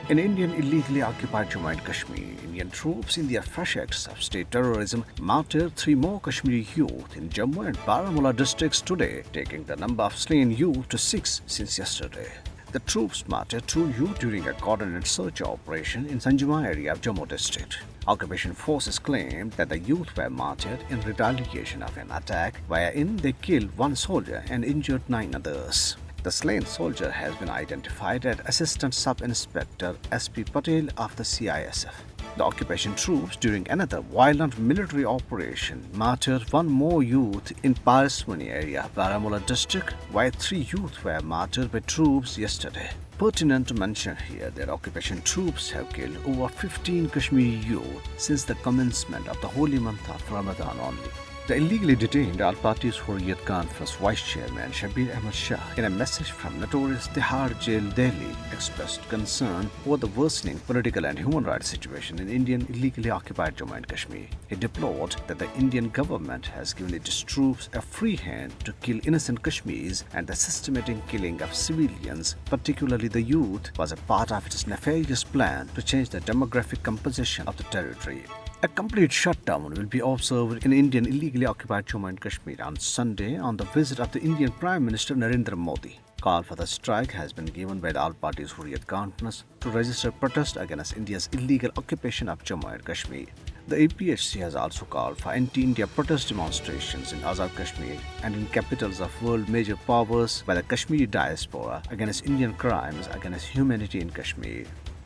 In Indian illegally occupied Jammu and Kashmir, Indian troops in their fresh acts of state terrorism martyred 3 more Kashmiri youth in Jammu and Baramulla districts today, taking the number of slain youth to 6 since yesterday. The troops martyred 2 youth during a coordinated search operation in Sanjuma area of Jammu district. Occupation forces claimed that the youth were martyred in retaliation of an attack wherein they killed 1 soldier and injured 9 others. The slain soldier has been identified as Assistant Sub-Inspector S.P. Patel of the CISF. The occupation troops, during another violent military operation, martyred 1 more youth in Paraswani area of Baramulla district, while 3 youth were martyred by troops yesterday. Pertinent to mention here that occupation troops have killed over 15 Kashmiri youth since the commencement of the holy month of Ramadan only. The illegally detained Al-Party's Hurriyat Conference Vice Chairman Shabir Ahmad Shah, in a message from notorious Tihar Jail, Delhi, expressed concern over the worsening political and human rights situation in Indian illegally occupied Jammu and Kashmir. He deplored that the Indian government has given its troops a free hand to kill innocent Kashmiris, and the systematic killing of civilians, particularly the youth, was a part of its nefarious plan to change the demographic composition of the territory. A complete shutdown will be observed in Indian illegally occupied Jammu and Kashmir on Sunday on the visit of the Indian Prime Minister Narendra Modi. Call for the strike has been given by the Al-Party's Hurriyat Conference to register protest against India's illegal occupation of Jammu and Kashmir. The APHC has also called for anti-India protest demonstrations in Azad Kashmir and in capitals of world major powers by the Kashmiri diaspora against Indian crimes against humanity in Kashmir.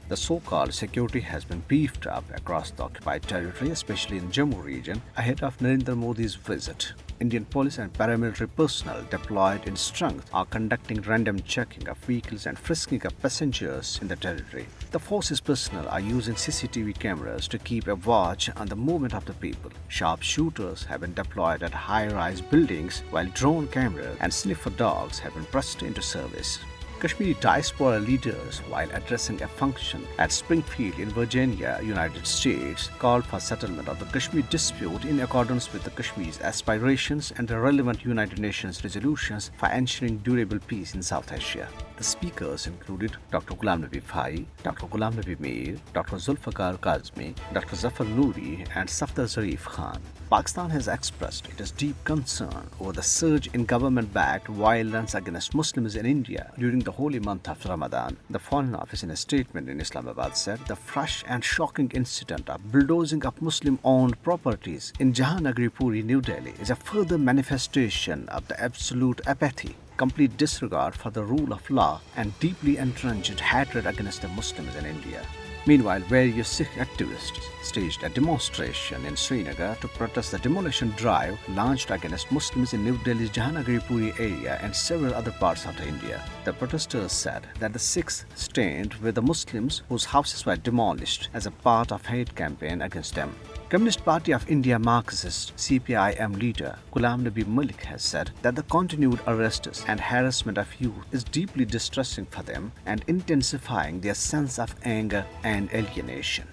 The so-called security has been beefed up across the occupied territory, especially in Jammu region, ahead of Narendra Modi's visit. Indian police and paramilitary personnel deployed in strength are conducting random checking of vehicles and frisking of passengers in the territory. The forces personnel are using CCTV cameras to keep a watch on the movement of the people. Sharpshooters have been deployed at high-rise buildings, while drone cameras and sniffer dogs have been pressed into service. Kashmiri diaspora leaders, while addressing a function at Springfield in Virginia, United States, called for settlement of the Kashmir dispute in accordance with the Kashmir's aspirations and the relevant United Nations resolutions for ensuring durable peace in South Asia. The speakers included Dr. Ghulam Nabi Bhai, Dr. Ghulam Nabi Mir, Dr. Zulfikar Kazmi, Dr. Zafar Noori, and Safdar Zarif Khan. Pakistan has expressed its deep concern over the surge in government-backed violence against Muslims in India during the holy month of Ramadan. The Foreign Office, in a statement in Islamabad, said the fresh and shocking incident of bulldozing of Muslim-owned properties in Jahanagari Puri, New Delhi, is a further manifestation of the absolute apathy, complete disregard for the rule of law, and deeply entrenched hatred against the Muslims in India. Meanwhile, various Sikh activists staged a demonstration in Srinagar to protest the demolition drive launched against Muslims in New Delhi's Jahanagari Puri area and several other parts of India. The protesters said that the Sikhs stand with the Muslims whose houses were demolished as a part of hate campaign against them. Communist Party of India Marxist CPIM leader Ghulam Nabi Malik has said that the continued arrests and harassment of youth is deeply distressing for them and intensifying their sense of anger and alienation.